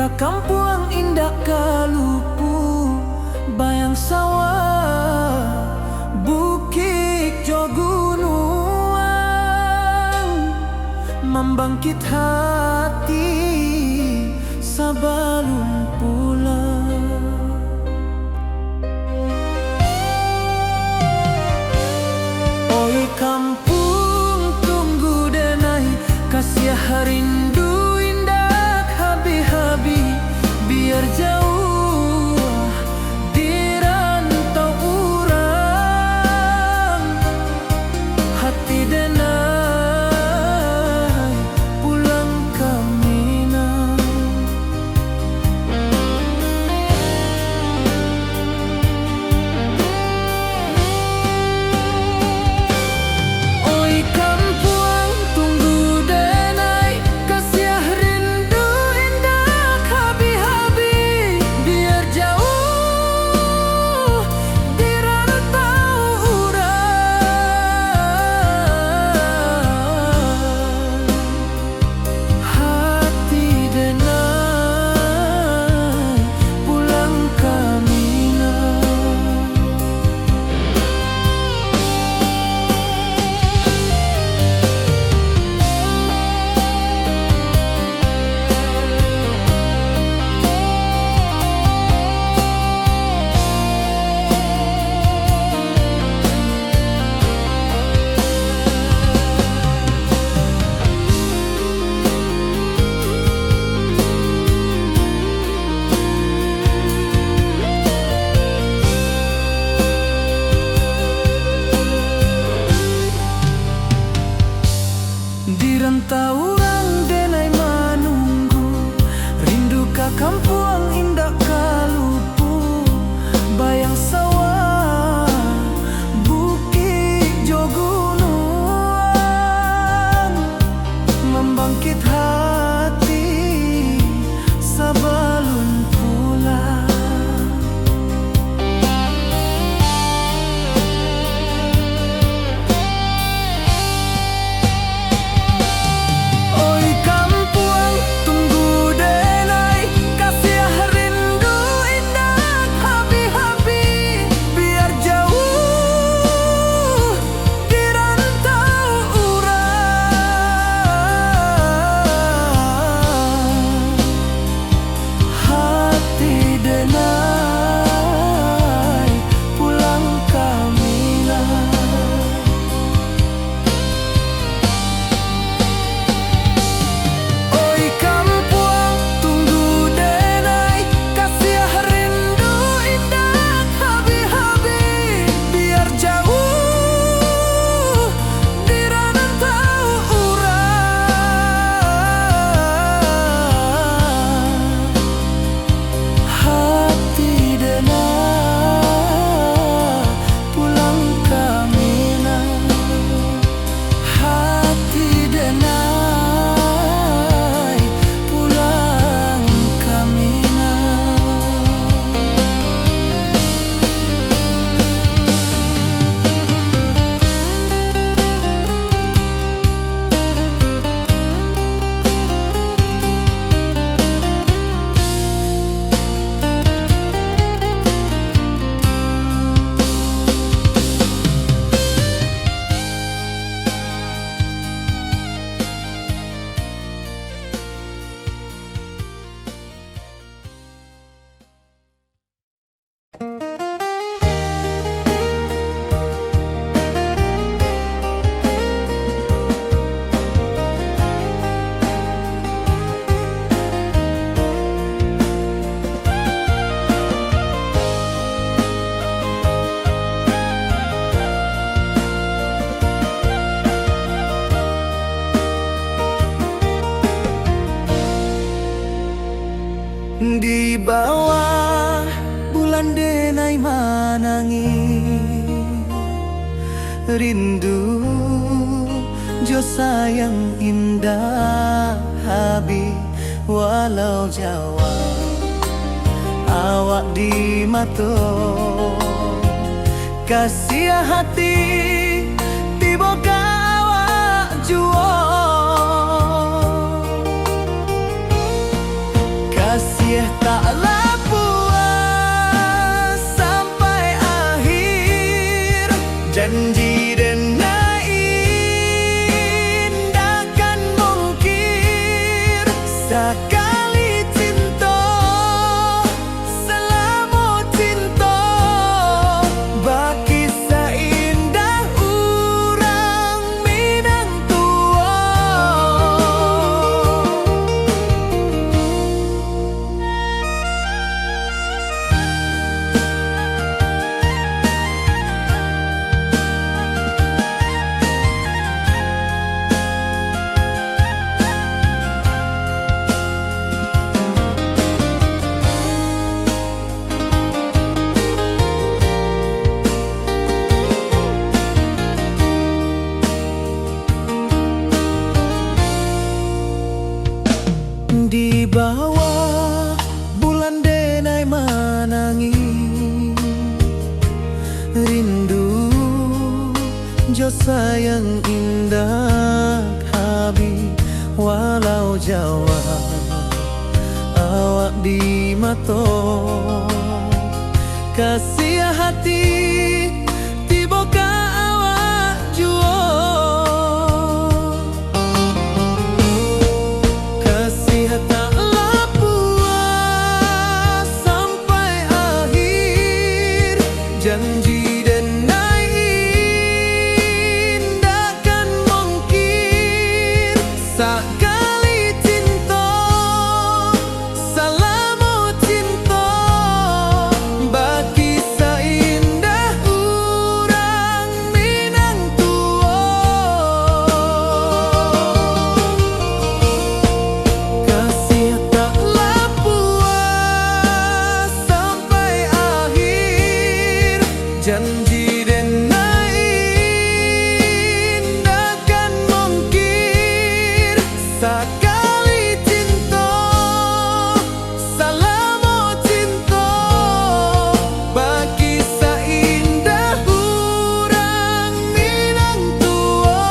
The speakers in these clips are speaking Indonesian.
ka kampung indah kalupu, bayang sawah, bukit jo gunung, membangkit hati sebelum pulang. Oi kampung tunggu denai, kasih rindu indah habi-habi, biar jauh di rantau urang, hati denai pulang ke Minang. Oi kampung tunggu denai, kasih rindu indah habi-habi, biar jauh di rantau urang, hati denai pulang ke Minang. Di rantau urang denai menunggu, rindu ka kampung indah kalupu, bayang sawah, bukit jo gunung, membangkit hati sebelum pulang. Oi kampung tunggu denai, kasih rindu indah habi-habi, biar jauh di rantau urang, hati denai pulang ke Minang. Oi kampung tunggu denai, kasih rindu indah habi-habi, biar jauh di rantau urang, hati denai pulang ke Minang, hati denai pulang ke Minang. Di bawah bulan denai manangi, rindu jo sayang indah habi, walau Jawa awak di mato, kasih hati tiba awak jual, kasih Jo sayang indah habi walau Jawa awak di mato kasih hati tiba ka awak juo kasih tak puas sampai akhir janji sekali cinta, salamu cinta, bagi seindah urang Minang tua. Kasih taklah puas sampai akhir, janji dan sekali cinta, salamu cinta, bagi seindah urang Minang tua.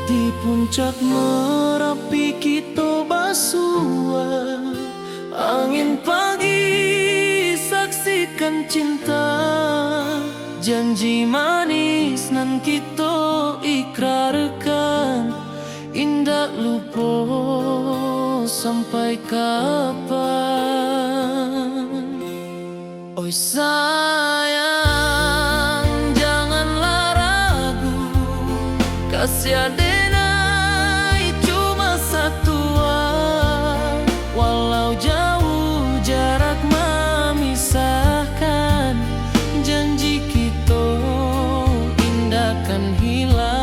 Di puncak Merapi kita basua angin pagi saksikan cinta janji manis nan kita ikrarkan indah lupa sampai kapan. Oi sayang janganlah ragu kasih adenai cuma satu walau jauh jarak memisahkan janji kita indahkan hilang.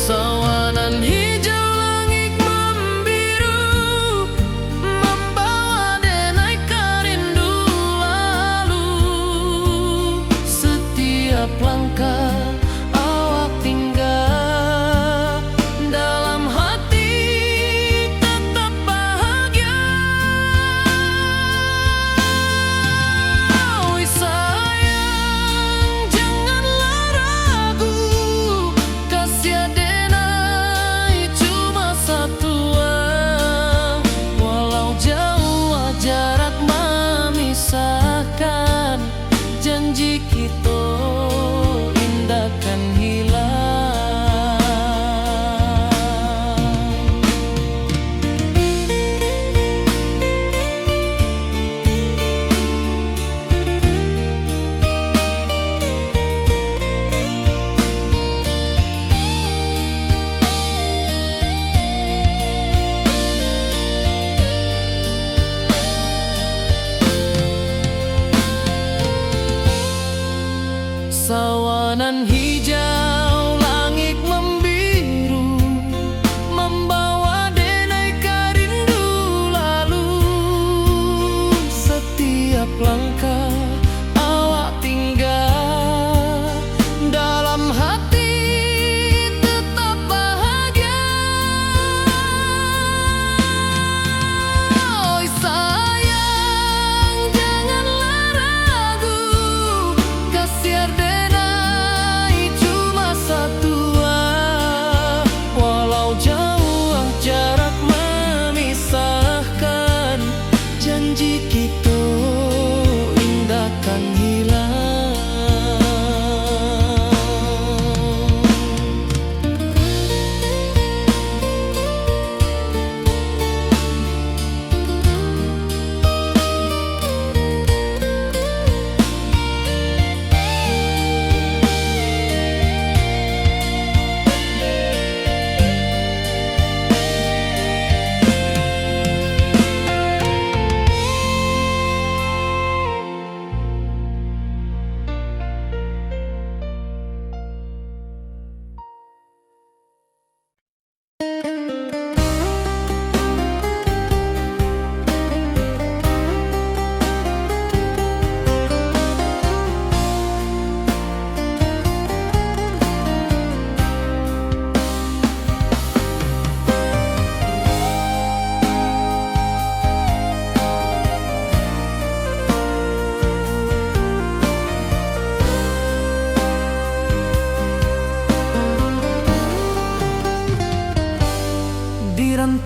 Sawanan hijau langit membiru membawa denai karindu lalu setiap langkah awak tinggal dalam hati tetap bahagia. Oi sayang janganlah ragu kasih adenai cuma satu walau jauh jarak memisahkan janji kita indahkan hilang. Sawanan hijau langit membiru membawa denai karindu lalu setiap langkah awak tinggal dalam hati tetap bahagia. Oi sayang janganlah ragu kasih adenai cuma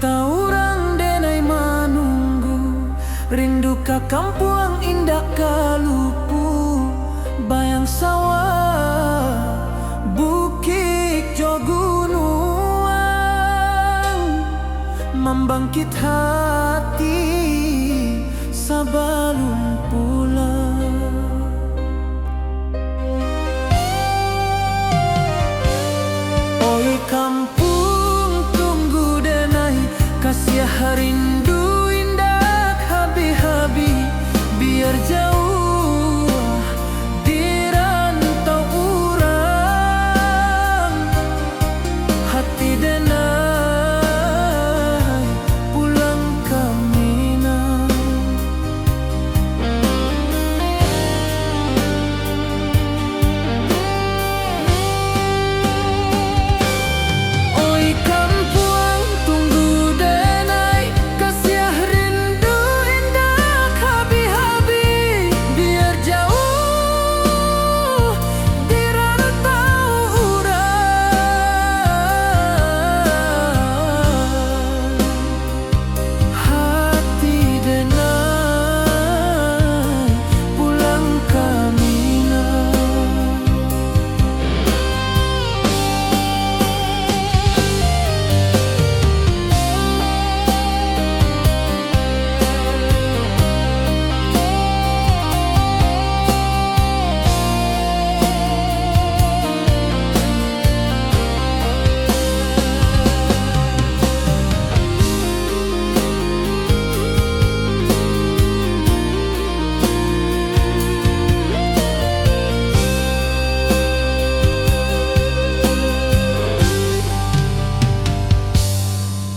orang denai manunggu, rindu ka kampuang indah kalupu, bayang sawah, bukit jo gunung, membangkit hati sabalun pulang. Oi kampung tunggu denai, kasih rindu indah habi-habi, biar jauh di rantau urang, hati denai pulang ke Minang. Oi kampuang tunggu denai, kasih rindu indah habi-habi, biar jauh di rantau urang, hati denai pulang ke Minang.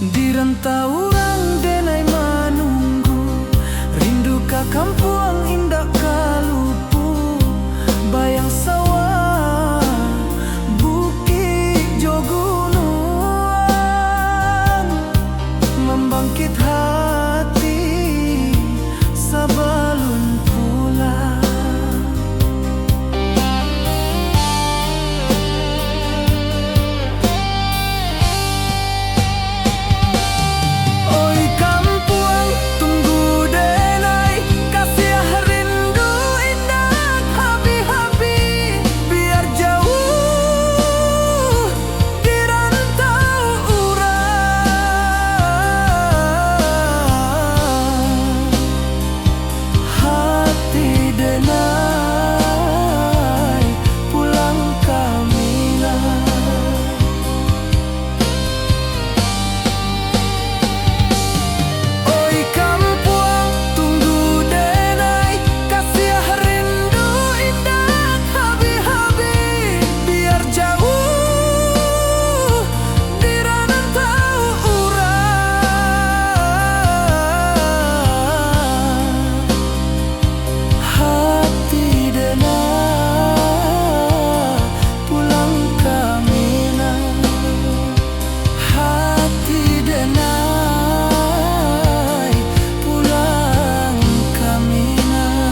Di rantau orang denai manunggu, rindu ka kampuang indah kalupu, bayang sawah, bukit jo gunung, membangkit hati sabalun pulang. Oi kampuang tunggu denai, kasih rindu indah habi-habi, biar jauh di rantau urang, hati denai pulang ke Minang. Oi kampuang tunggu denai, kasih rindu indah habi-habi, biar jauh di rantau urang, hati denai pulang ke Minang, hati denai pulang ke Minang.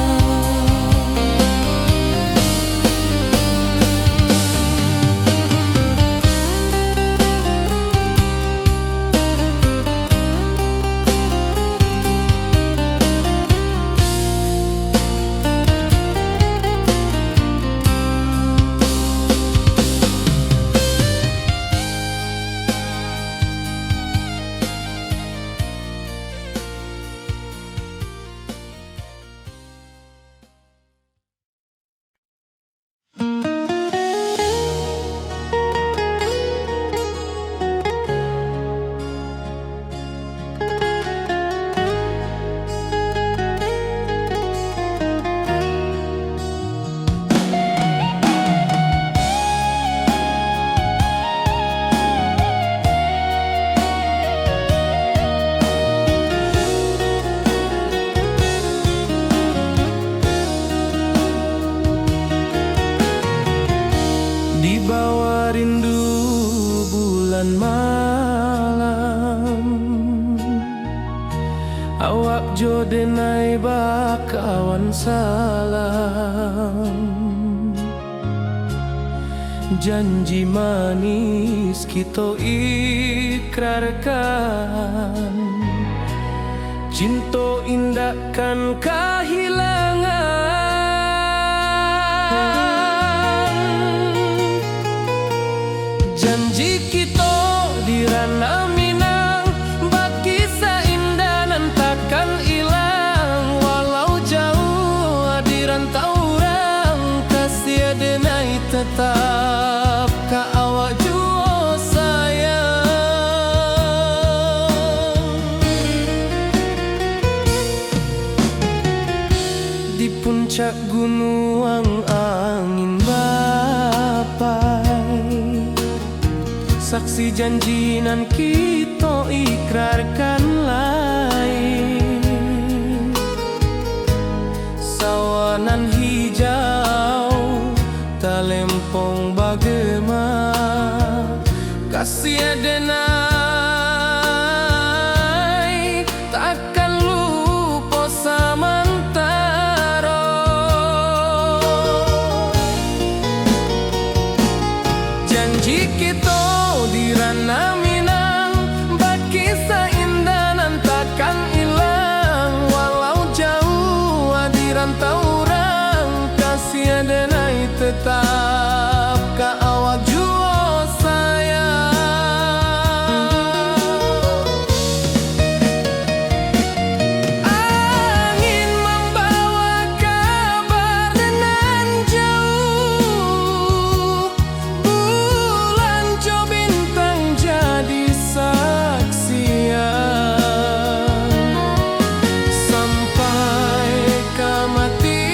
Di bawah rindu bulan malam, awak jo denai bakawan salam, janji manis kita ikrarkan, cinta indahkan kehilangan. Janji kita di ranah Minang, baki seindah nan takkan hilang. Walau jauh di rantau orang, kasih denai tetap ka awak jua sayang. Di puncak gunung angin bapai, saksi janji nan kita ikrarkan lain. Sawanan hijau talempong bagema, kasih denai takkan lupa samantara. Janji kita di ranah Minang, baki seindah nan takkan hilang. Walau jauh di rantau orang, kasih denai tetap ka awak jua sayang. Angin membawa kabar nan jauh, bulan jo bintang jadi saksian. Sampai ka mati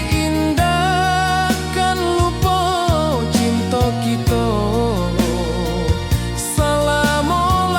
indah kan lupa cinta kita selama-lama.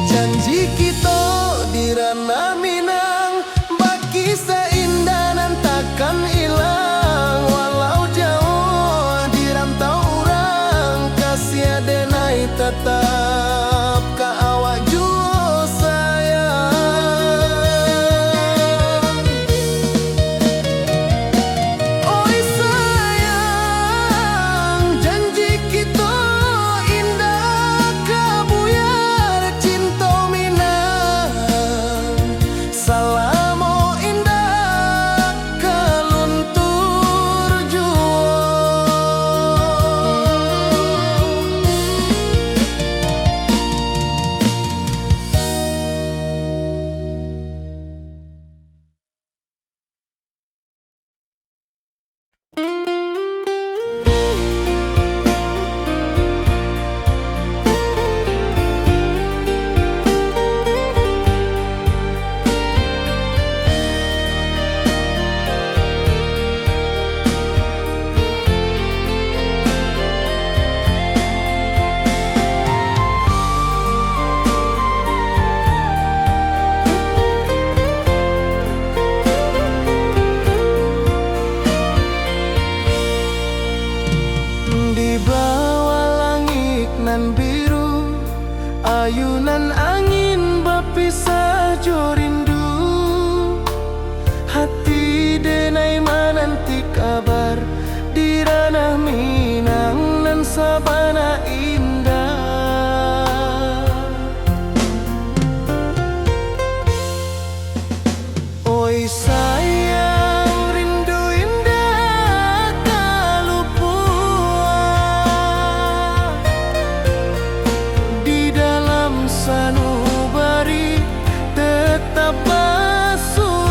Janji kita di ranah Minang, baki seindah nan takkan hilang. Walau jauh di rantau orang, kasih denai tetap ka awak jua sayang. Oi sayang, janji kita indah kabuyar cinta Minang. Salamo indah kaluntur jua. Di bawah langit nan biru, ayunan angin berpisah jo rindu. Hati denai menanti kabar di ranah Minang nan sabana indah. Oi sayang, rindu indah kalupua di dalam sanubari tetap bersua.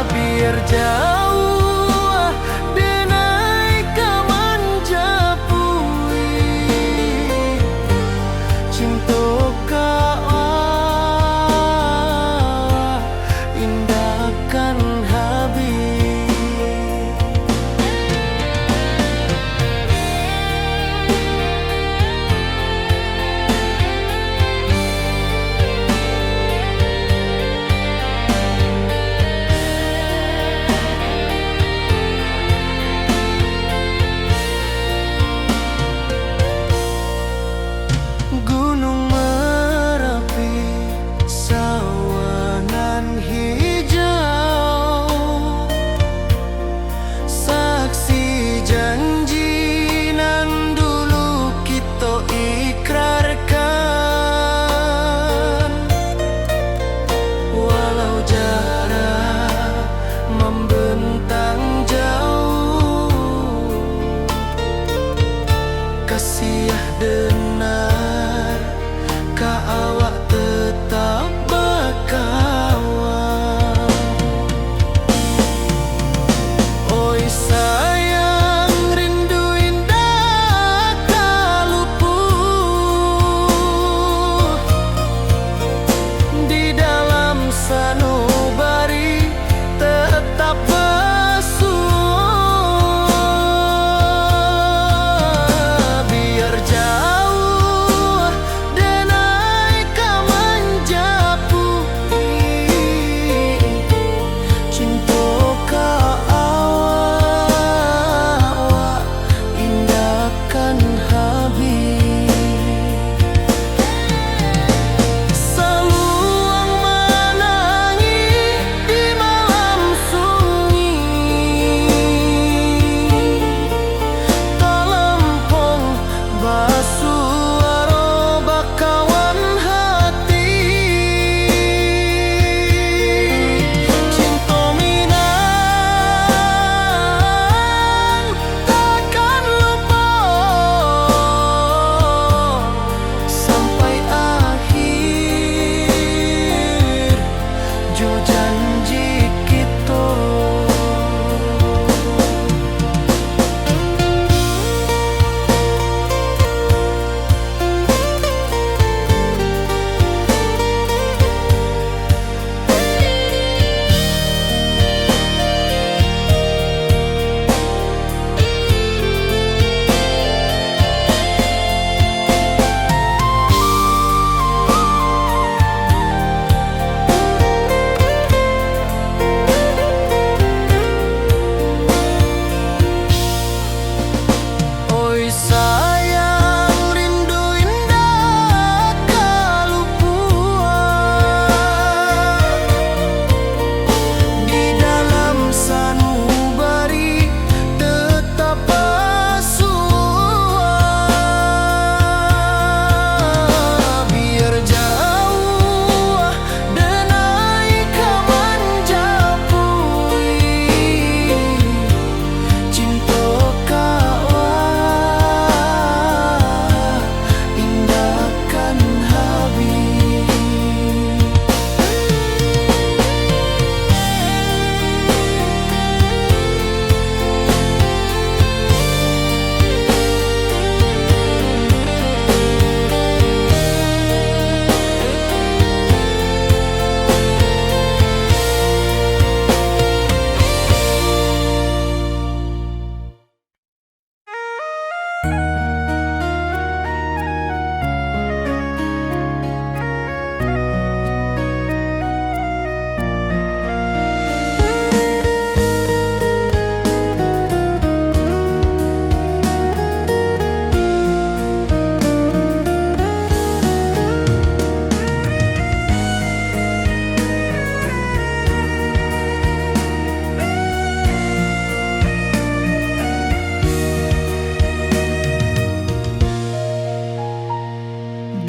Biar jauh denai kaman japui, tuju janji kita.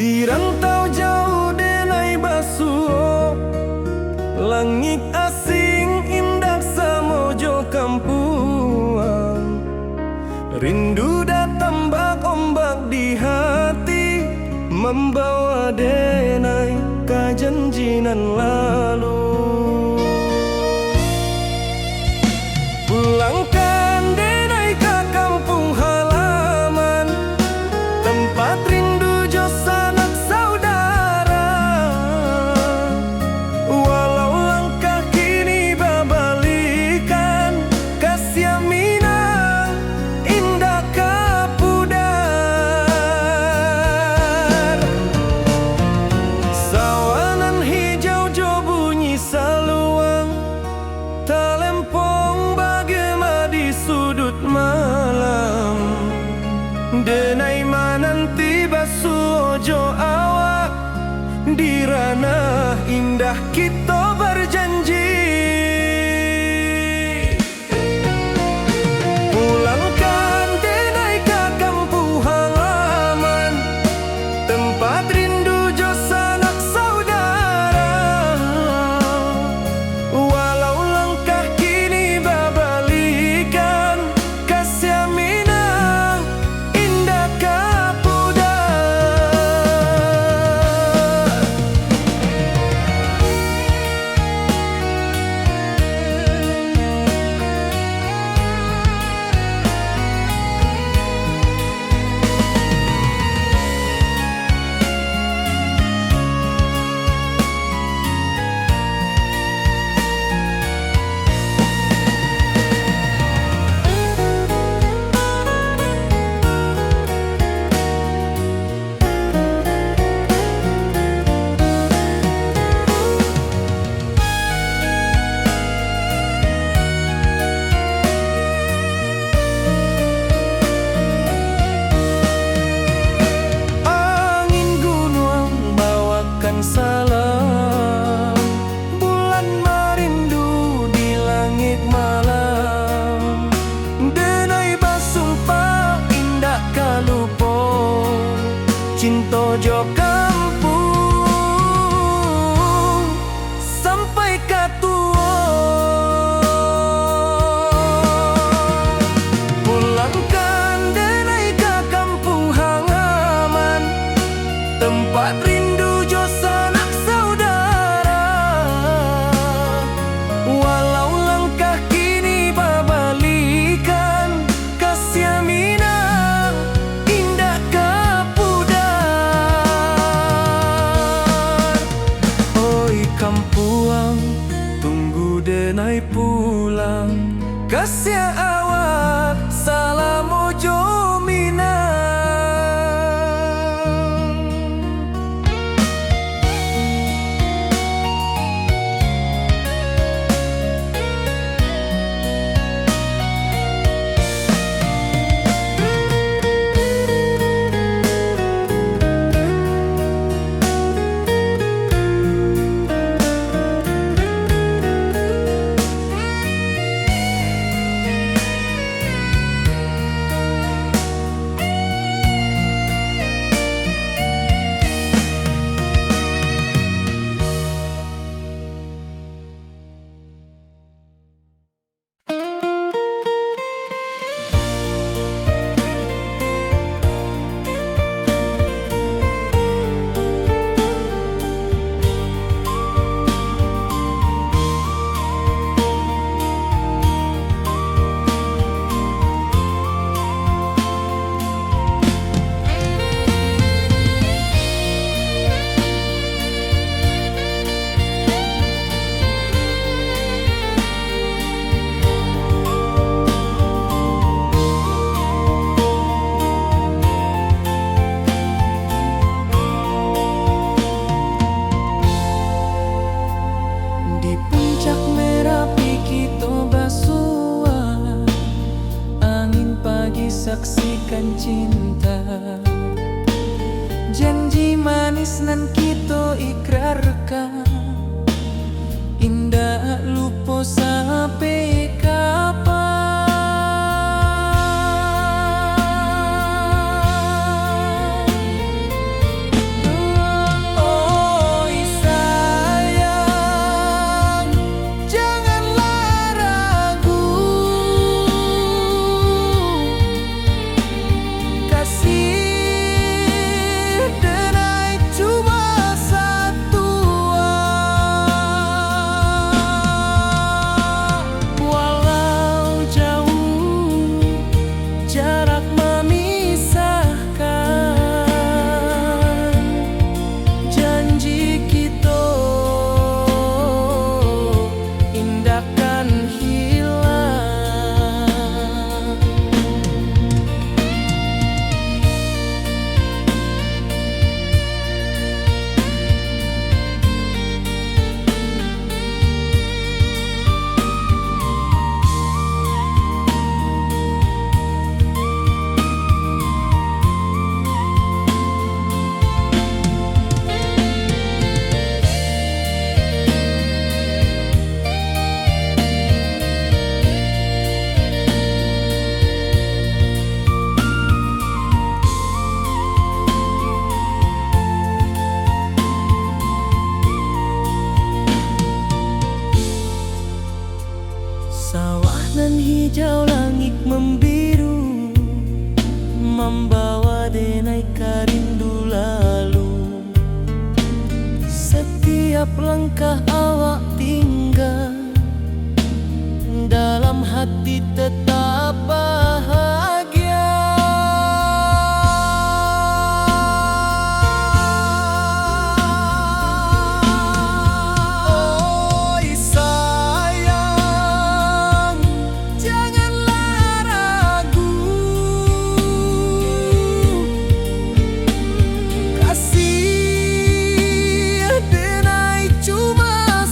Di rantau jauh denai basuh, langit asing indah samojo kampuang. Rindu datang bak ombak di hati, membawa denai ke janjinan lalu. Pulangkan denai ke kampung halaman, tempat rindu jo sanak saudara. Walau langkah kini babalikan, kasih minang indah kapudar. Sawanan hijau jo bunyi saluang, talempong bagema di sudut malam. Denai mananti basuh ojo awak, di ranah indah kita berjanji. Pulangkan denai ke kampung halaman, tempat rindu jo sanak saudara. Walau langkah kini babalikan, kasih minang indah kapudar. Angin gunung bawakan salam, bulan merindu di langit malam. Denai basumpah indah kalupo, cinta jo kampung sampai katua. Pulangkan denai ke kampung halaman, tempat rindu jo sanak saudara. denai pulang kasih awak salam ojo minang. Saksikan cinta, janji manis nan kita ikrarkan, indah lupa sampai kapan. Oh sayang, janganlah ragu, sawah nan hijau langit membiru, membawa denai karindu lalu. Setiap langkah awak tinggal, dalam hati tetap bahagia. Cuma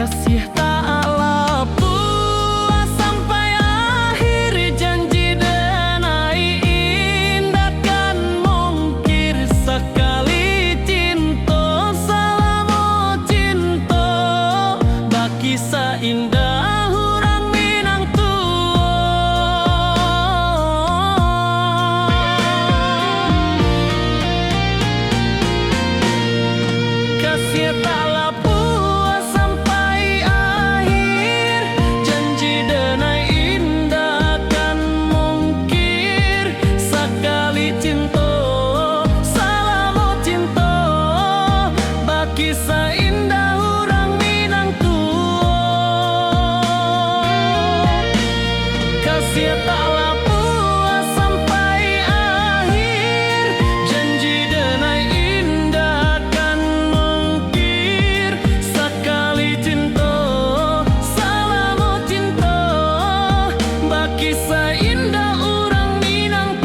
Kasih tak puas sampai akhir, janji denai indah kan mungkir sekali cinta, salamu cinta baki seindah urang Minang Kasih tak puas sampai akhir, janji denai indah kan mungkir sekali cinta, salamu cinta baki seindah urang Minang Kasih tak puas sampai akhir, janji denai indah kan mungkir sekali cinta, salamu cinta baki seindah urang Minang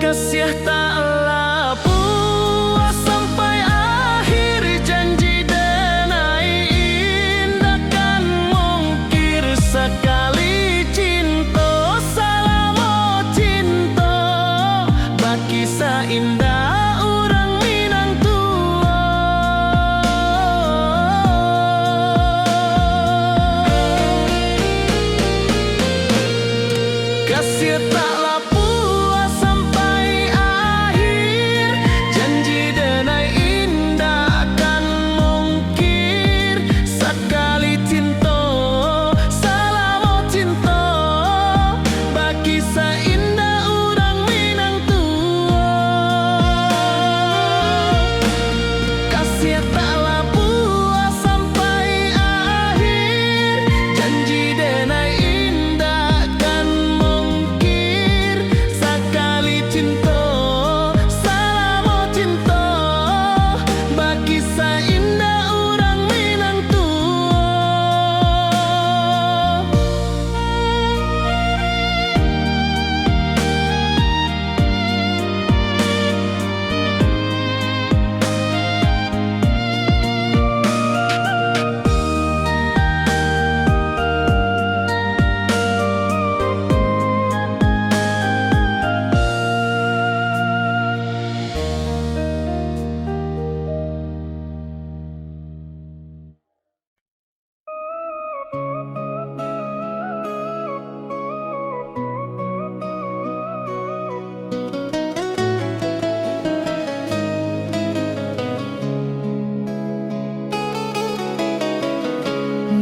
Kasih tak puas sampai akhir, janji denai indah kan mungkir sekali cinta, salamu cinta baki seindah urang Minang Kasih tak puas sampai akhir, janji denai indah kan mungkir sekali cinta, salamu cinta baki seindah urang Minang Kasih tak puas sampai akhir, janji denai indah kan mungkir sekali cinta, salamu cinta baki seindah urang Minang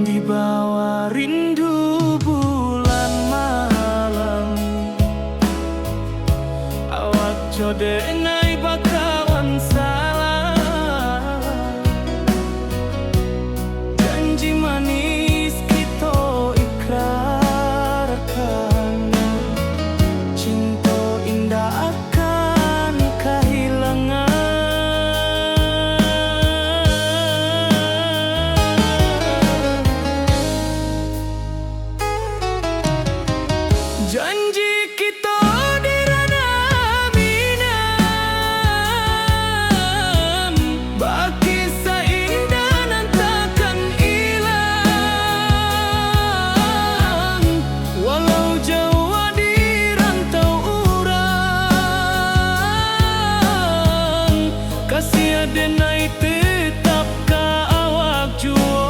Di bawah rindu bulan malam, awak codenai bakawan salah, janji manis kita ikrarkan, cinta indah akan kehilangan. Janji kita di ranah Minang, baki seindah nan takkan hilang, walau jauh di rantau urang. Kasih denai tetap ka awak jua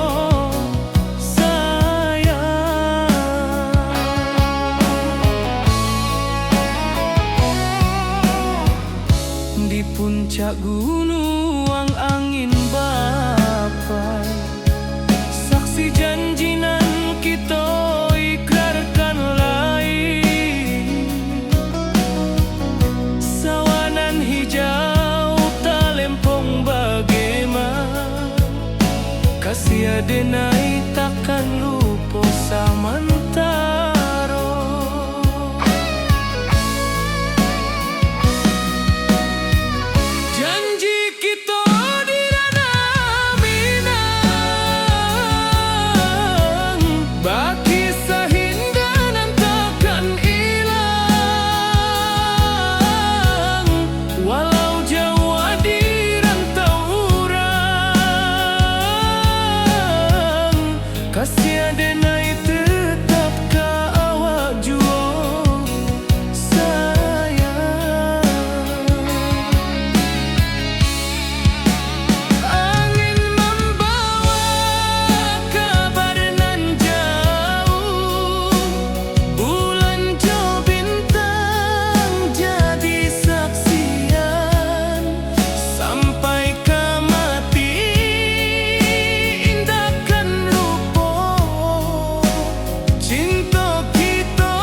di puncak gunung angin bapai, saksi janji nan kita ikrarkan lain, sawanan hijau talempong bagaimana kasih denai takkan lupa samantaro. Janji kita di ranah Minang, baki sahindanan takkan hilang. Walau jauh di rantau urang, kasih denai tetap ka awak jua sayang. Angin membawa kabar nan jauh, bulan jo bintang jadi saksian. Sampai ke mati indahkan lupa cinta kita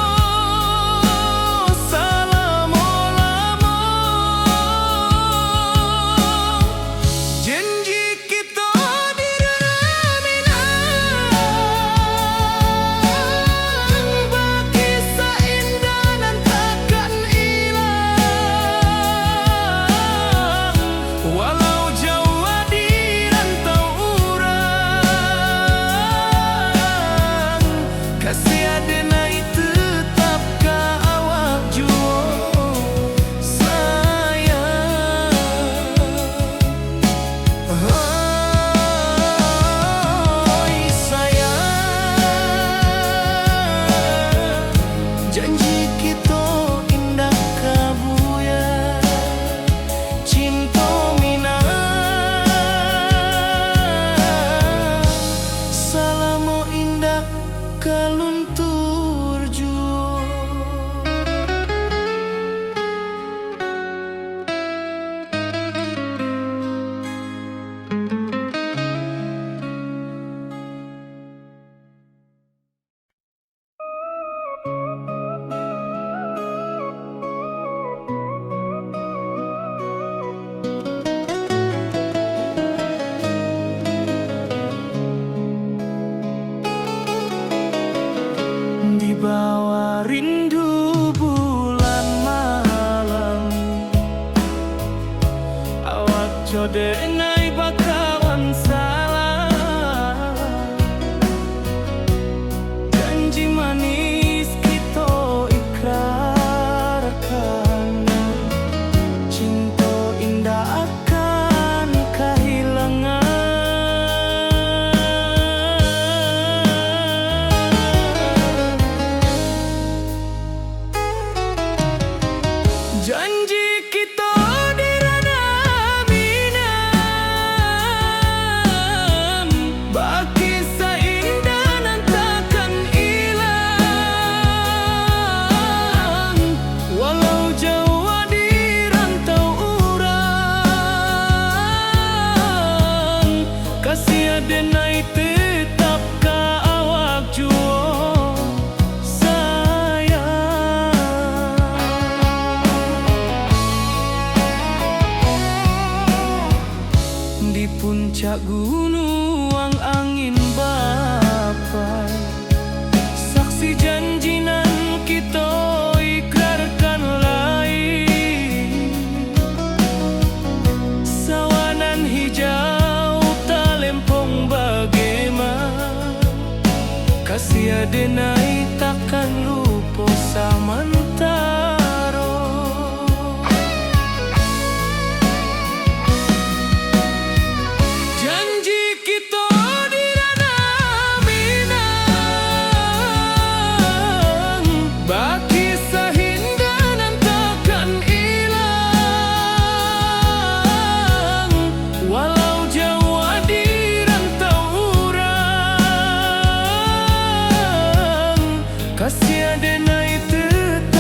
selama-lama. Janji kita di ranah Minang, baki seindah dan takkan hilang. Walau jauh di rantau urang, kasih denai tetap ka awak jua sayang. Oi sayang, janji kita indah kabuya, cinta Minang selama indah kaluntur jua. Di bawah rindu bulan malam, awak jodenai bakawan salah. Janji manis kita ikrarkan, cinta indah akan kehilangan. Janji kita di ranah Minang, baki seindah nan takkan hilang. Walau jauh di rantau urang, kasih denai tetap ka awak jua sayang. Di puncak gunung angin bapai, saksi janji nan kita ikrarkan lain. Sawanan hijau talempong bagaimana, kasih denai takkan lupa samantaro. Janji kita di ranah Minang, baki sahindanan takkan hilang. Walau jauh di rantau urang, kasih denai tetap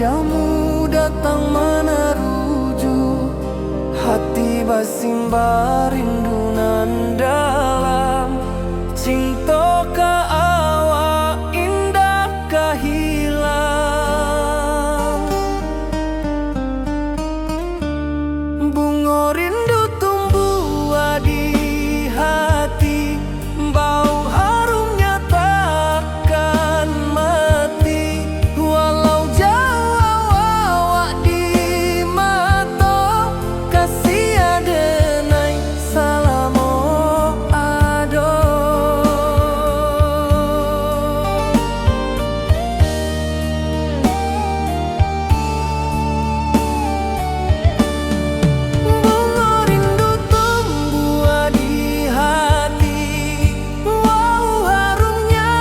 wajahmu datang meneruju, hati basimba rindu nan dalam. Cinta ka awak indah kahilang. Bunga rindu tumbuh di hati, bau harumnya takkan mati. Walau jauh awak di mata, kasih adenai salamo ado. Bunga rindu tumbuh di hati, wow harumnya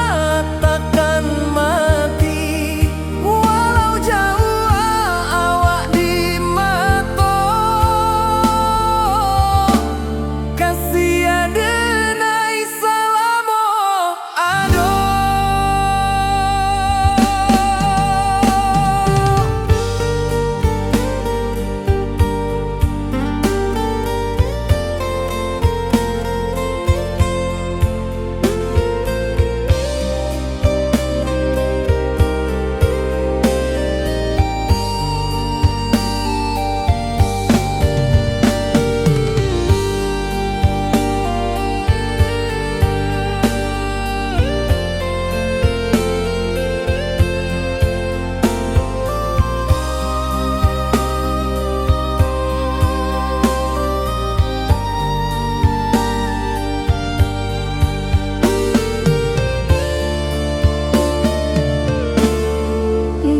takkan mati. Walau jauh awak di mata, kasih adenai salamo ado.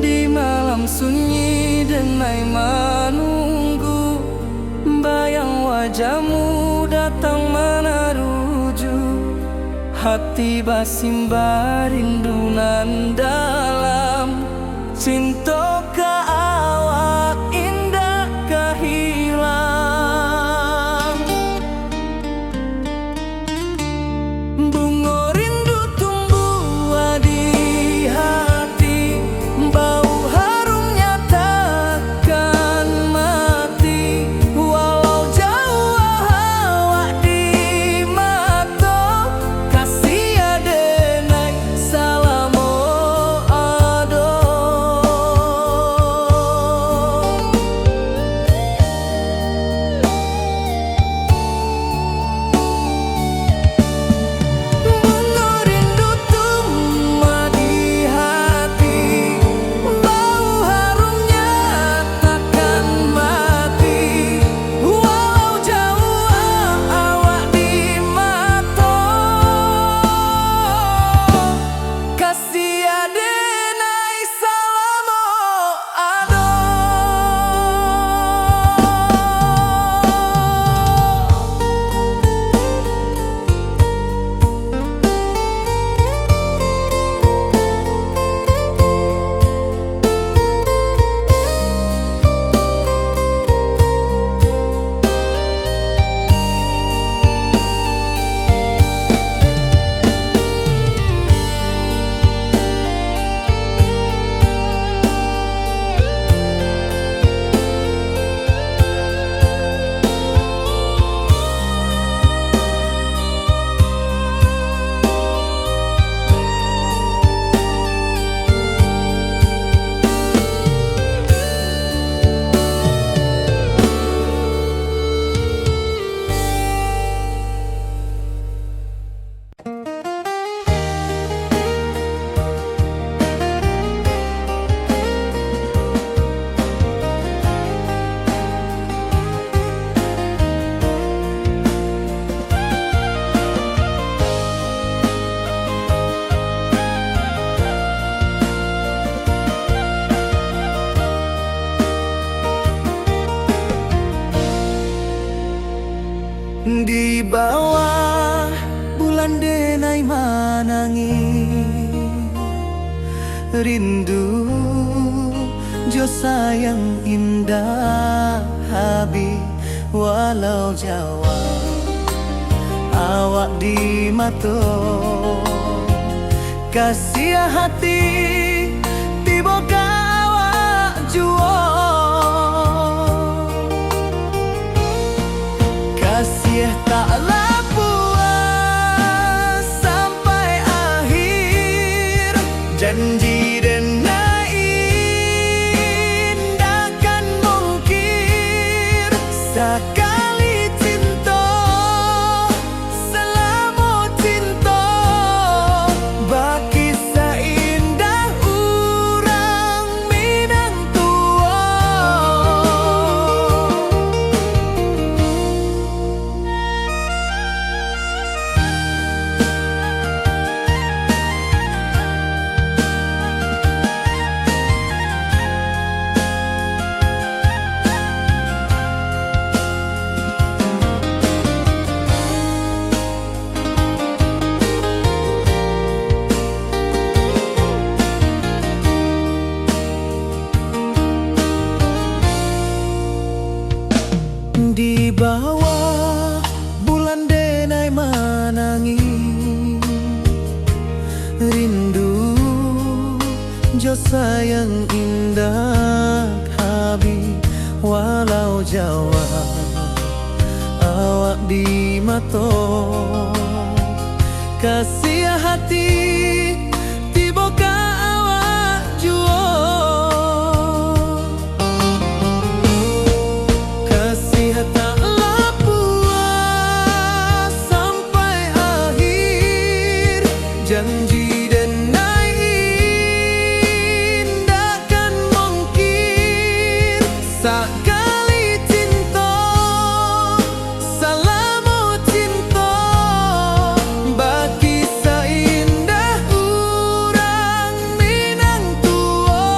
Di malam sunyi denai menunggu, bayang wajahmu datang meneruju, hati basimba rindu nan dalam. Cinta ka awak indah kahilang. Bunga rindu tumbuh di hati, bau harumnya takkan mati. Walau jauh awak di mata, kasih adenai salamo ado. Bunga rindu tumbuh di hati, bau harumnya takkan mati. Walau jauh awak di mata, kasih adenai salamo ado. Di bawah bulan denai manangi, rindu jo sayang indah habi. Walau Jawa awak di mata, kasih hati tiba awak juo. Kasih taklah puas sampai akhir. Janji denai indakan mungkir. Sekali cinta selama cinta, baki seindah urang Minang tua. Di bawah bulan denai manangi, rindu jo sayang indah habi. Walau Jawa awak di mato, kasih hati tiba ka awak juo. Kasih taklah puas sampai akhir. Janji denai indakan mungkir. Sekali cinta selama cinta, baki seindah urang Minang tua.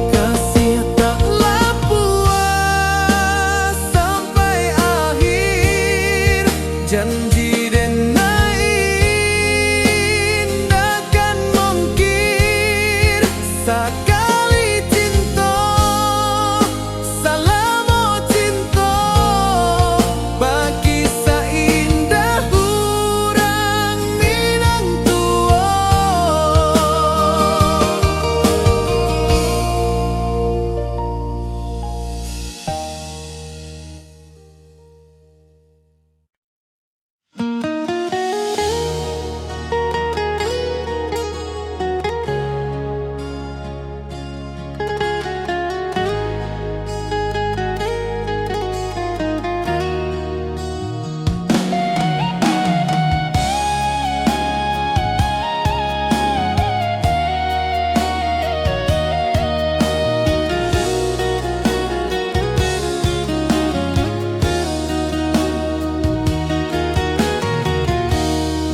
Kasih taklah puas sampai akhir. Janji denai indakan mungkir. Sekali cinta selama cinta, baki seindah urang Minang tua.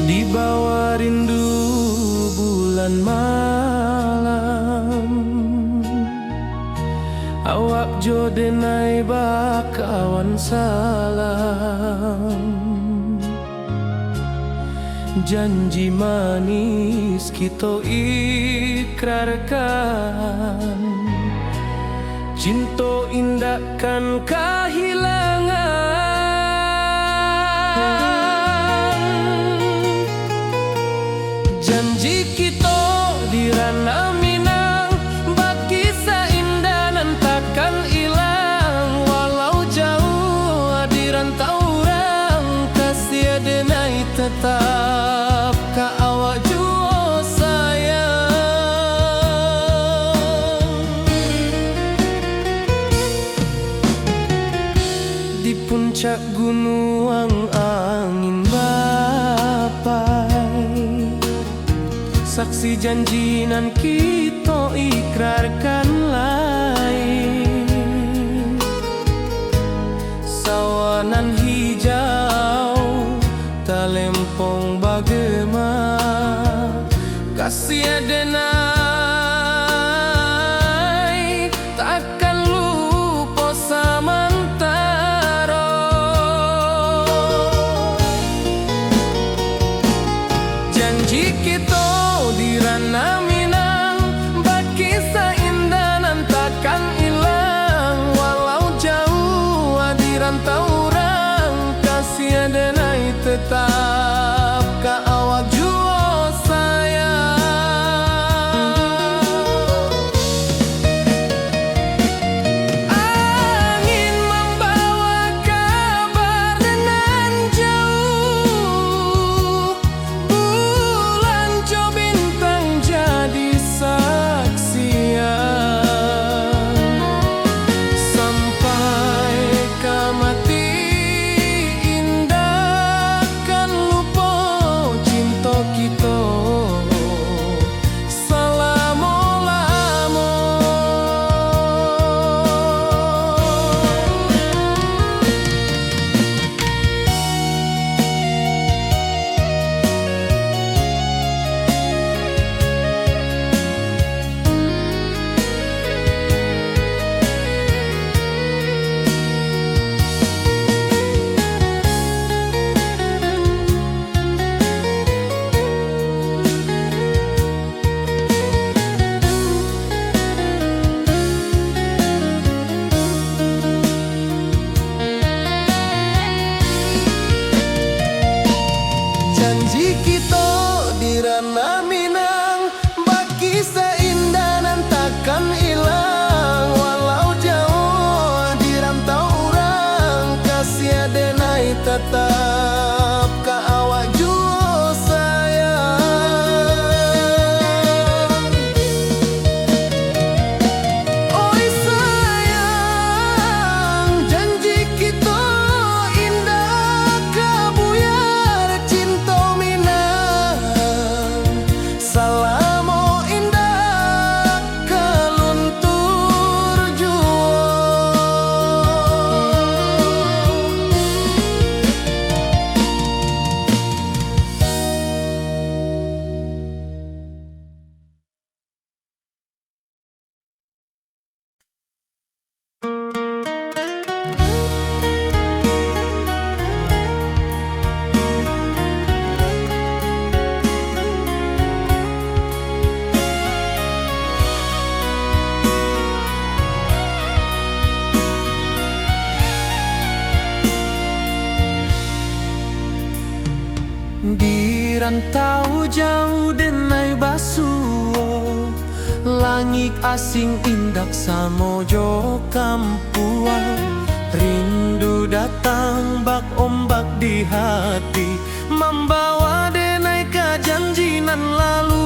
Di bawah rindu bulan malam, awak jo denai bakawan salam. Janji manis kita ikrarkan, cinta indahkan kehilangan. Janji kita di ranah Minang, baki seindah nan takkan hilang. Walau jauh di rantau orang, kasih denai tetap ka awak juo sayang. Di puncak gunung angin bapai, saksi janji nan kita ikrarkan lain. Sawanan hijau talempong bagema, kasih denai takkan lupa samantara. Janji kita di ranah Minang, baki seindah nan rantau jauh denai basuo, langit asing indak samojo kampuang. Rindu datang bak ombak di hati, membawa denai ke janjinan lalu.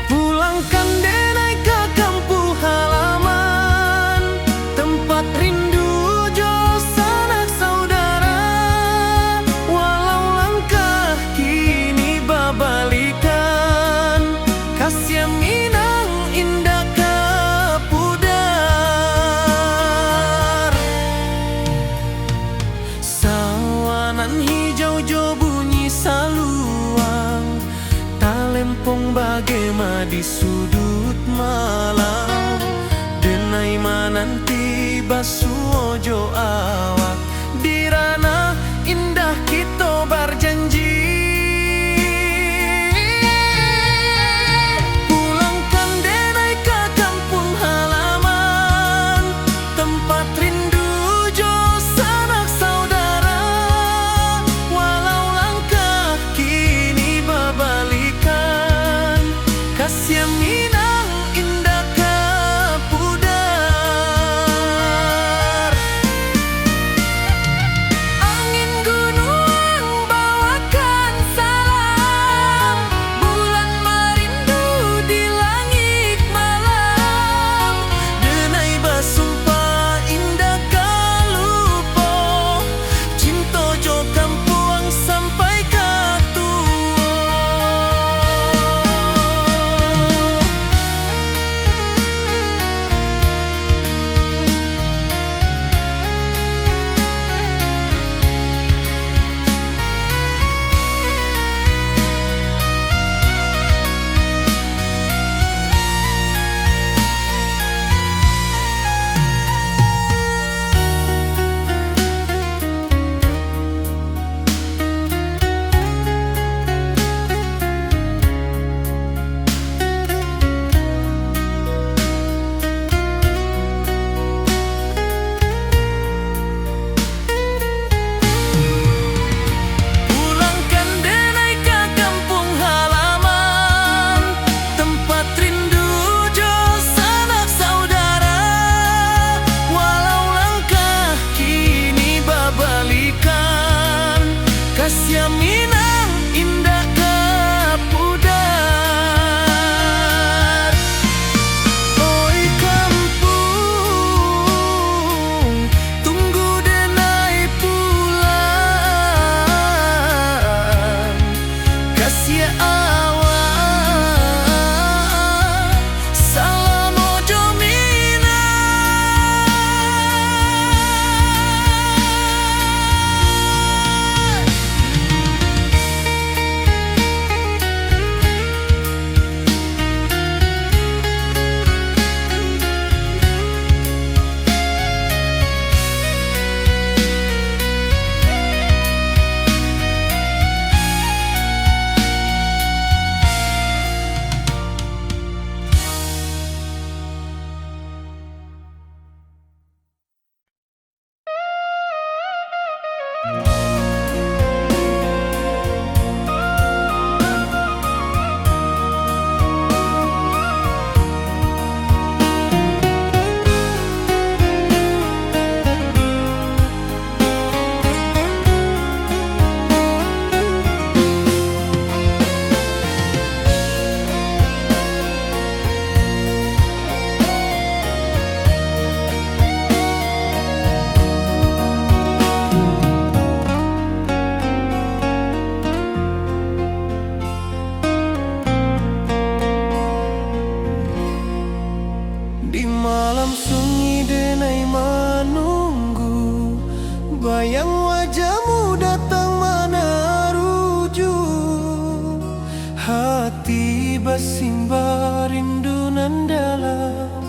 Pulangkan denai ke kampung halaman, tempat rindu jo sanak saudara. Walau langkah kini babalikan, kasih minang indah kapudar. Sawanan hijau jo bunyi saluang, talempong bagema di sudut malam. Denai mananti basuo jo awak, di ranah indah kita berjanji. Pulangkan denai ke kampung halaman, tempat rindu jo sanak saudara. Walau langkah kini babalikan, kasih minang indah kapudar. Angin gunung bawakan salam, bulan merindu di langit malam. Denai basumpah indah kalupo, cinta jo kampuang sampai katua. Pulangkan denai ke kampung halaman, tempat rindu jo sanak saudara. Walau langkah kini babalikan, kasih minang indah kapudar. Oi kampung, tunggu denai pulang. Kasih awak, salam ojo minang. Di malam sunyi denai menunggu, bayang wajahmu datang meneruju. Hati bersimbar rindu nan dalam,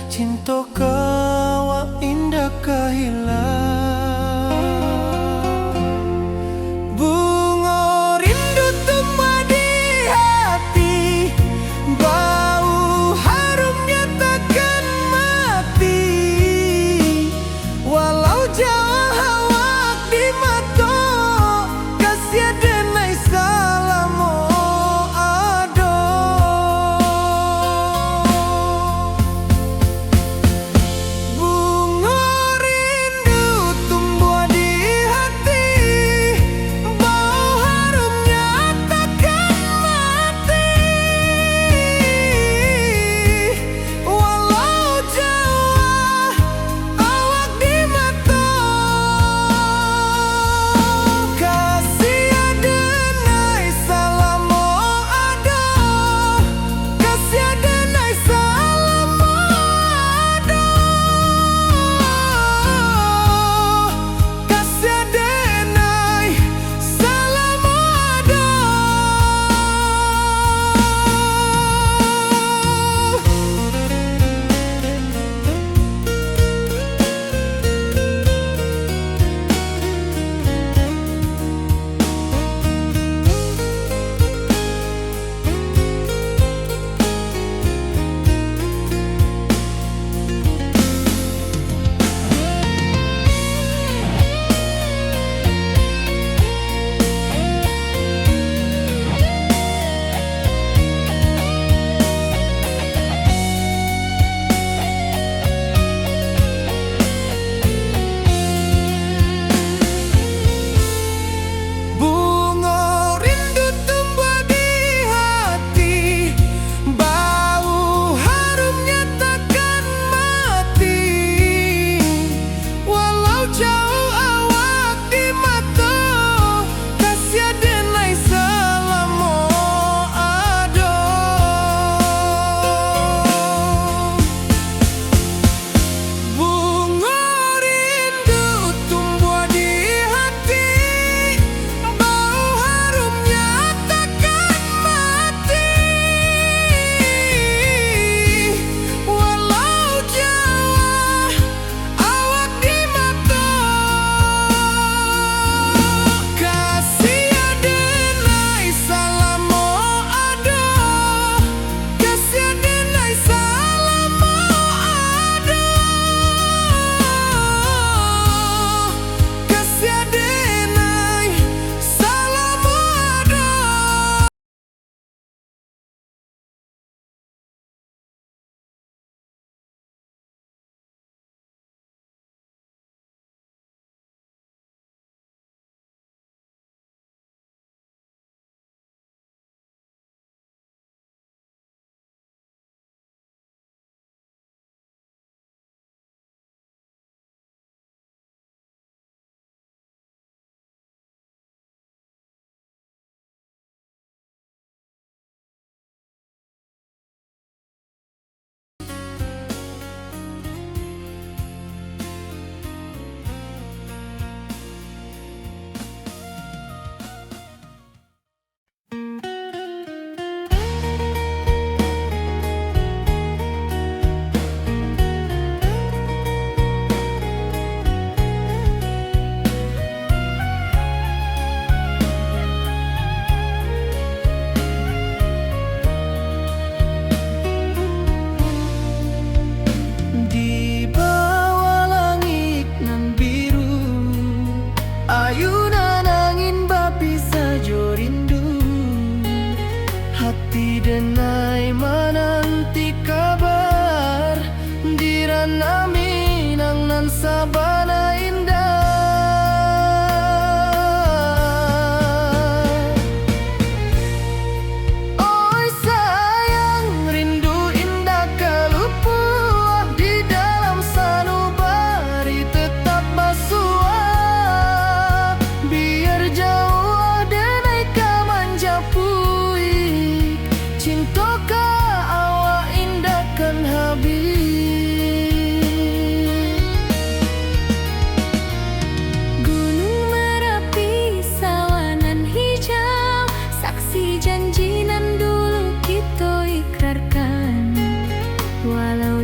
cinta kawa indah kehilang. Bunga rindu tumbuh di hati, bau harumnya takkan mati. Walau jauh awak di mata,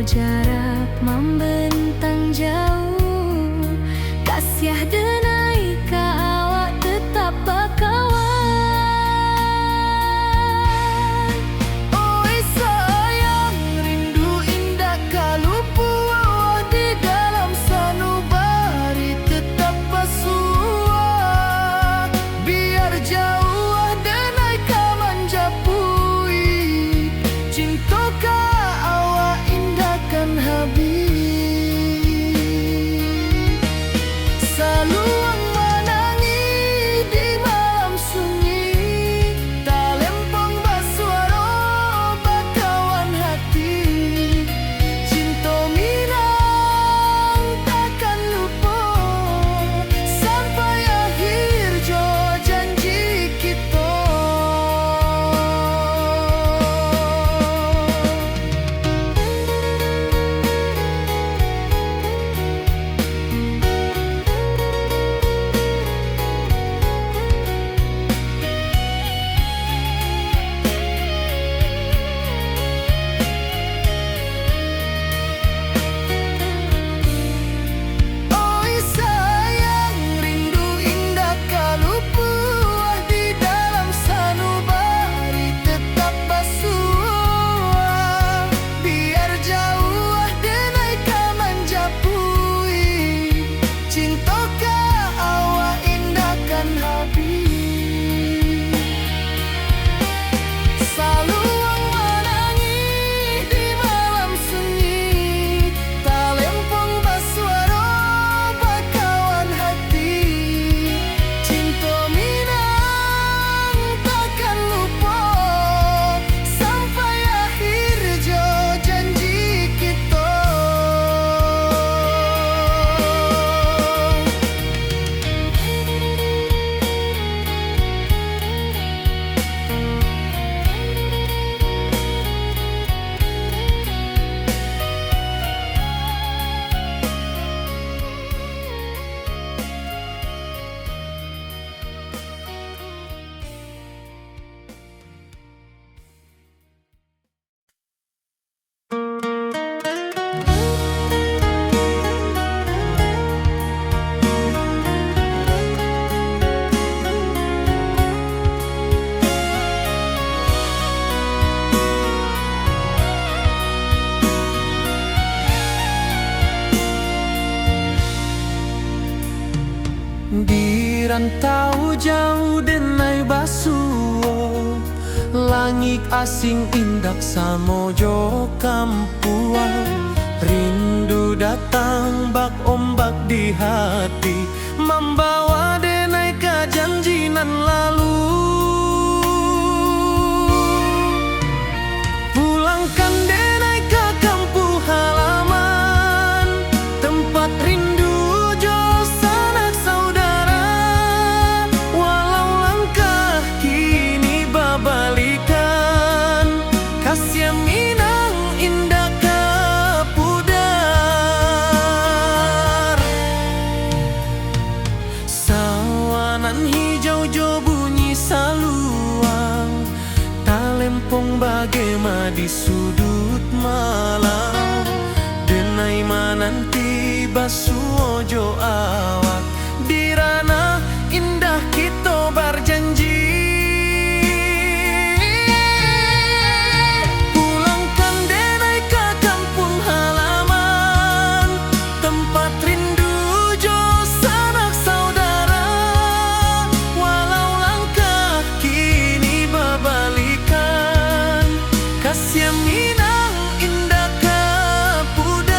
jarak membentang jauh, kasiah denai ka awak tetap bakawan. Oi sayang, rindu indah kalupu awak di dalam sanubari tetap basuah. Biar jauh denai ka manjapui, cinta ka awak indahkan habis. Saluang menangi di malam sunyi, talempong basuaro bakawan hati. Cinta minang takkan lupa sampai akhir jo janji kita. Oi sayang, rindu indah kalupu di dalam sanubari tetap basuah. Biar jauh denai ka manjapui, cinta ka awak indahkan habis. Saluang menangi di malam sunyi, talempong basuaro bakawan hati. Cinta minang takkan lupa sampai akhir jo janji kita. Di rantau jauh denai basuo, langit asing indak samojo kampuan. Rindu datang bak ombak di hati, membawa denai ka janji nan lalu. Pulangkan denai ke kampung halaman, tempat rindu jo sanak saudara. Walau langkah kini babalikan, kasih minang indah ka pudar. Sawanan hijau jo bunyi saluang, talempong bagema di sudut malam. Denai mananti basuo jo awak, di ranah indah kita berjanji. Pulangkan denai ke kampung halaman, tempat rindu jo sanak saudara. Walau langkah kini babalikan, kasih minang indah ka pudar.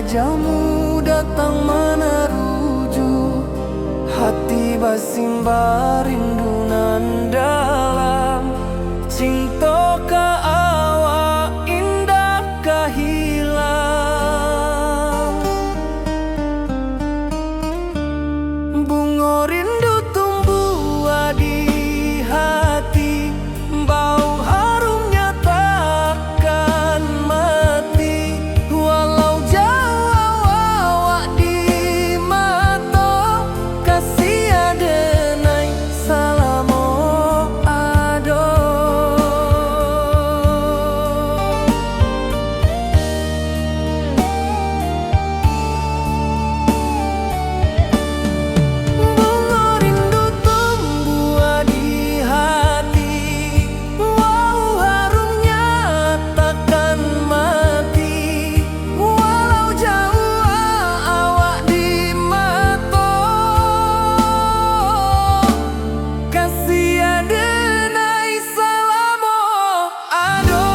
wajahmu datang meneruju, hati basimba rindu nan dalam. Cinta ka awak indah kahilang, bunga rindu tumbuh di hati, bau harumnya takkan mati. Walau jauh awak di mata, kasih adenai salamo ado. Bunga rindu tumbuh di hati, wow harumnya takkan mati. Walau jauh awak di mata, kasih adenai salamo ado.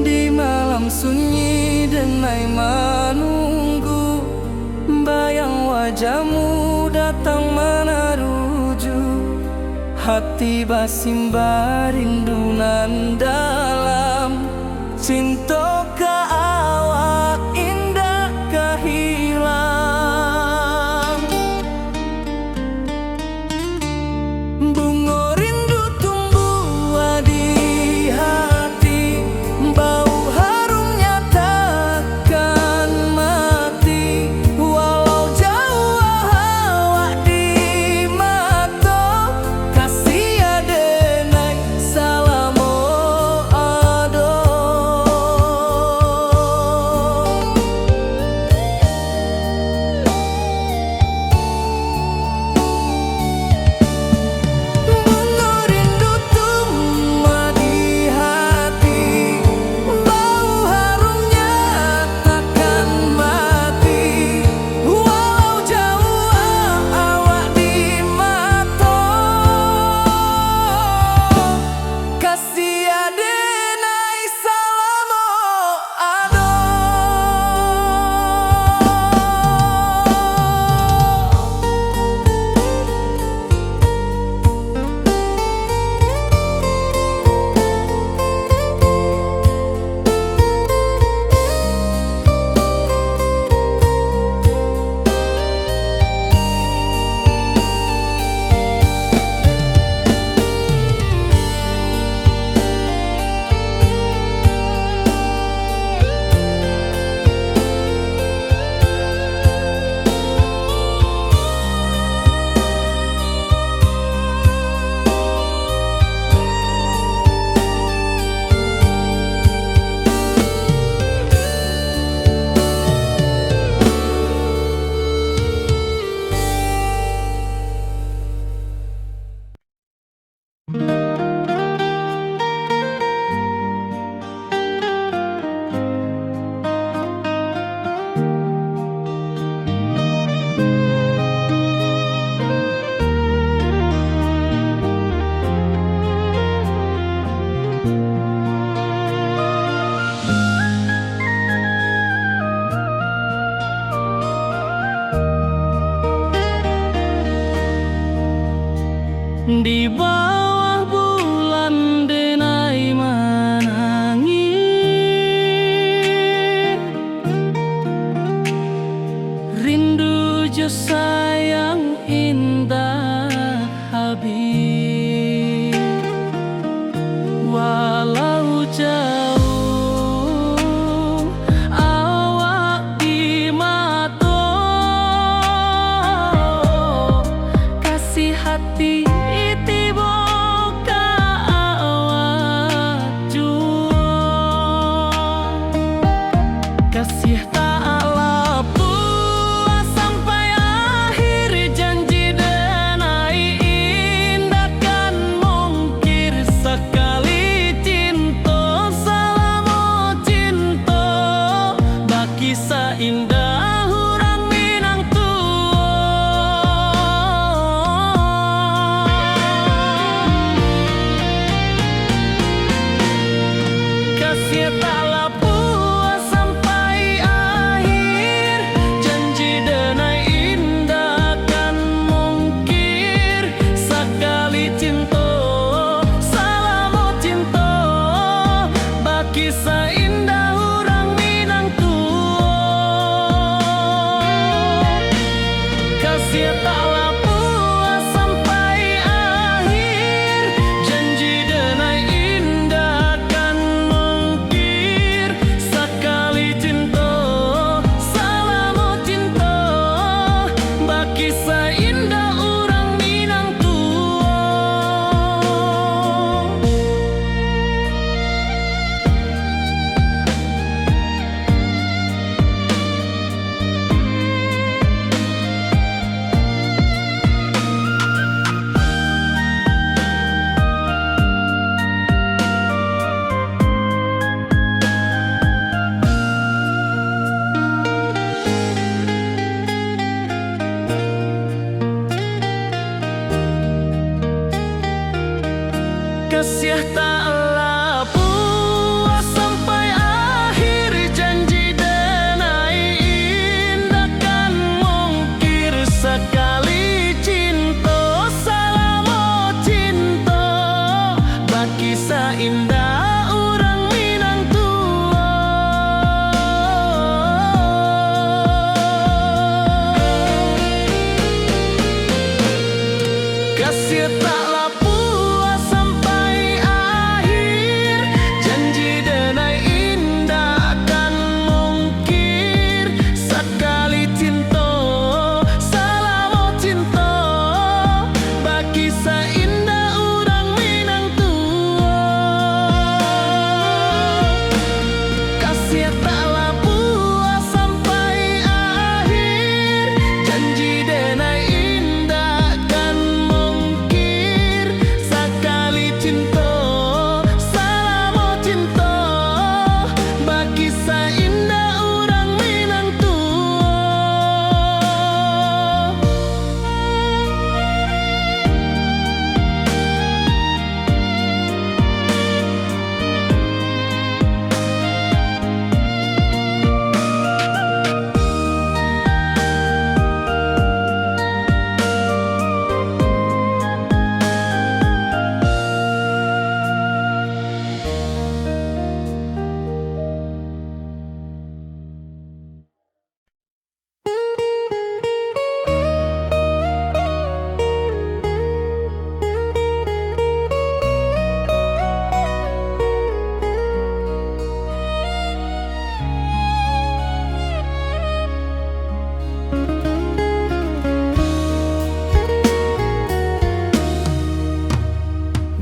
Di malam sunyi denai menunggu, bayang wajahmu datang meneruju, hati basimba rindu nan dalam. Cinta ka awak indah kahilang, bunga rindu tumbuh di hati, bau harumnya takkan mati. Walau jauh awak di mata, kasih adenai salamo ado. Bunga rindu tumbuh di hati, bau harumnya takkan mati. Walau jauh awak di mata, kasih adenai salamo ado. Di bawah bulan denai menangis, rindu jo sayang indah habis. Walau jauh Kasiah taklah puas sampai akhir, janji denai indah kan mungkir. Sekali cinta salamo cinta, baki indah orang Minang tua. Kasiah taklah puas sampai akhir, janji denai indah kan mungkir. Sekali cinta salamo cinta, baki indah orang Minang tua. Kasiah taklah puas sampai akhir, janji denai indah kan mungkir. Sekali cinta salamo cinta, baki indah orang Minang tua.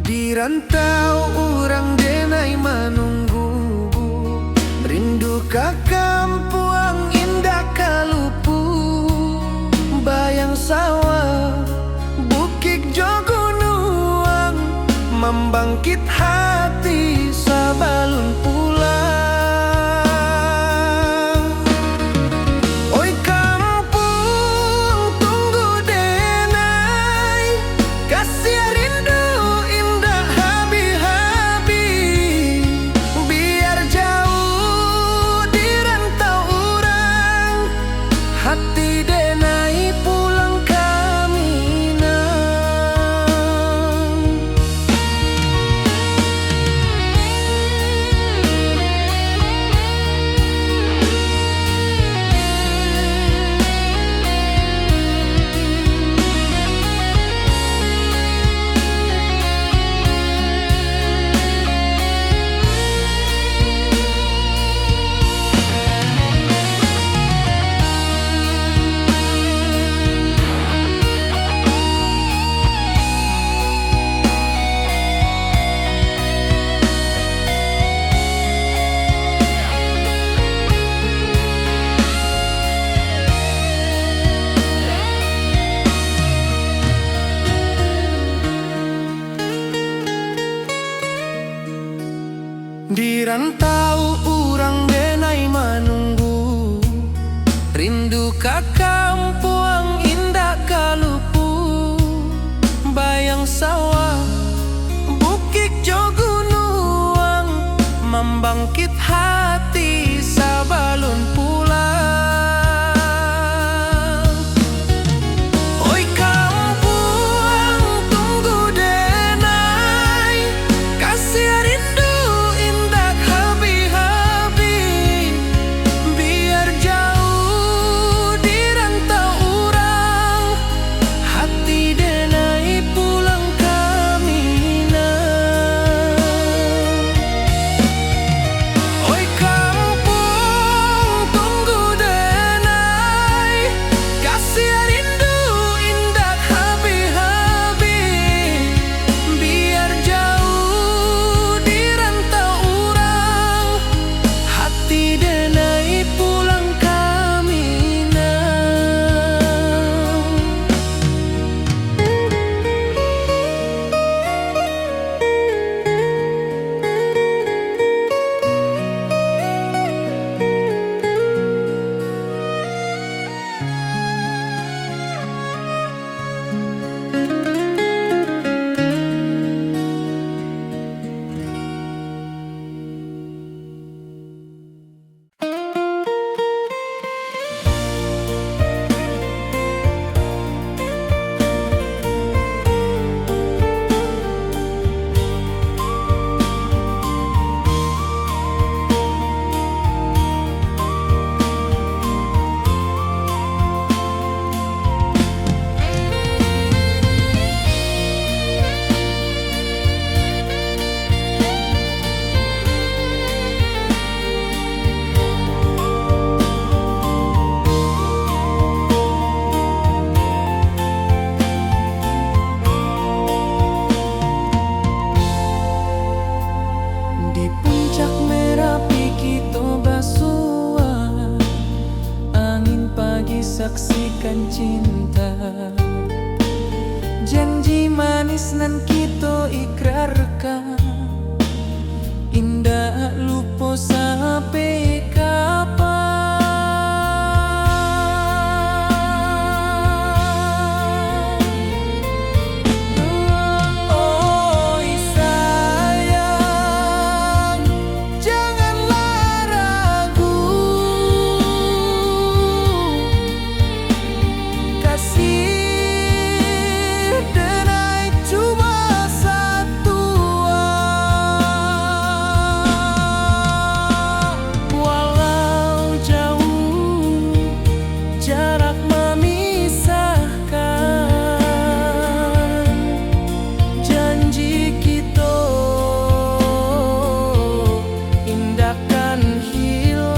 Di rantau orang denai menunggu, rindu ke kampung indah kalupu. Bayang sawah, bukit jogunuang, membangkit hati sabalun pulang. Oi kampung tunggu denai, kasih rindu indah habi-habi. Biar jauh di rantau orang, hati denai pulang ke Minang. Di rantau orang denai menunggu, rindu ke kampung indah kalupu. Bayang sawah, bukit jogunuang, membangkit hati sabalun pulang. Oi kampung tunggu denai, kasih rindu indah habi-habi. Biar jauh di rantau orang, hati denai pulang ke Minang. Oi tangis nan kita ikrarkan, indah lupa sampai kapan. Oi sayang, janganlah ragu, kasih denai cuma satu. Walau jauh jarak memisahkan, janji kita indahkan hilang.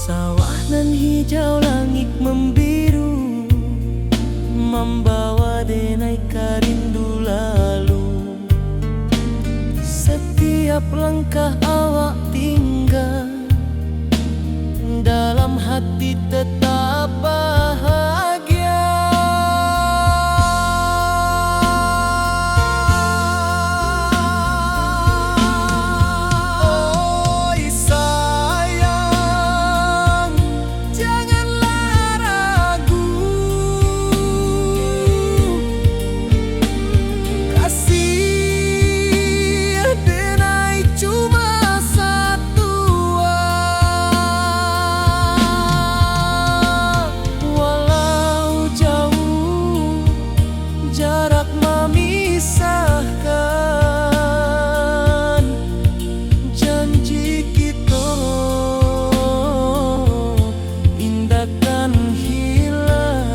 Sawah nan hijau, langit membiru, membawa denai karindu lalu. Setiap langkah awak tinggal, dalam hati tetap bahagia. Oi sayang, janganlah ragu, kasih denai cuma satu. Walau jauh jarak memisahkan, janji kita indahkan hilang.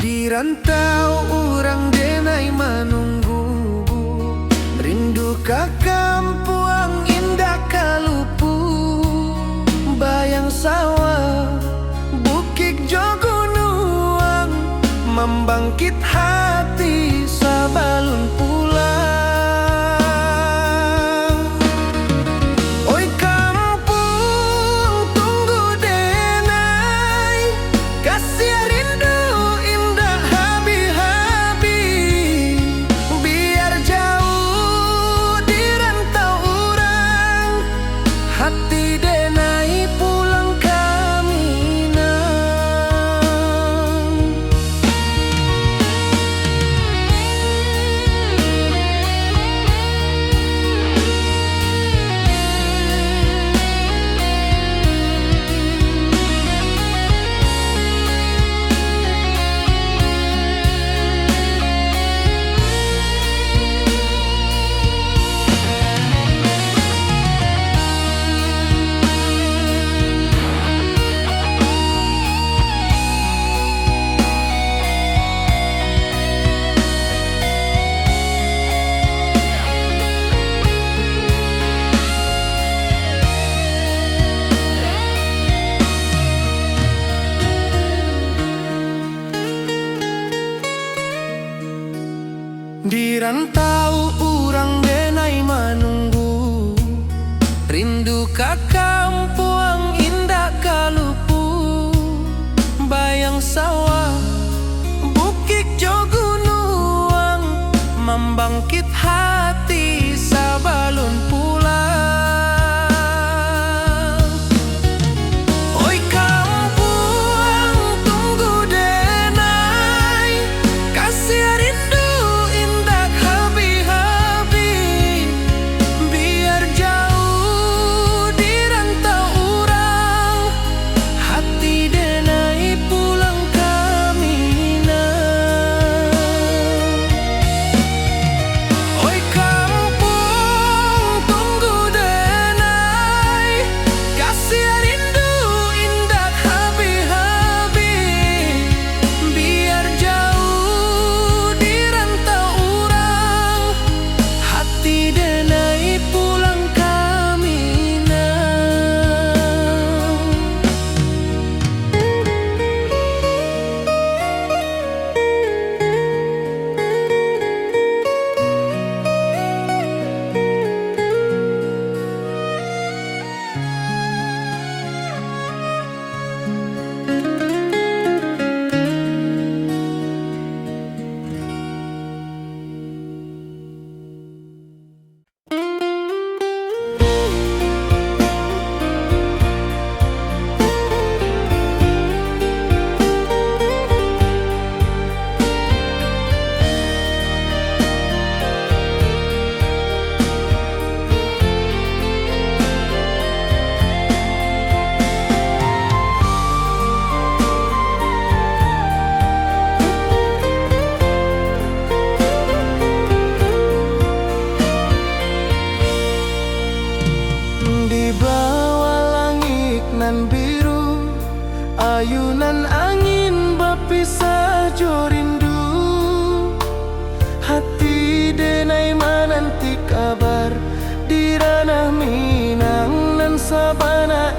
Di rantau orang denai menunggu, rindu ka kampung indah kalupu, bayang sawah bukit jogunuang, membangkit hati sabalun pulang. Oi kampung tunggu denai, kasih rindu indah habi-habi, biar jauh di rantau orang, hati denai pulang ke Minang. dirantau urang denai manunggu, rindu ka kampung indah kalupu, bayang sawah bukit jo gunung, membangkit hati sabalun pulang. Oi kampung tunggu denai, kasih rindu indah habi-habi, biar jauh dirantau urang, hati denai pulang kamina. Oi kampung tunggu denai, kasih rindu indah habi-habi, biar jauh dirantau urang, hati denai pulang kamina. Di bawah langit nan biru, ayunan angin berpisah jo rindu, hati denai menanti kabar di ranah Minang nan sabana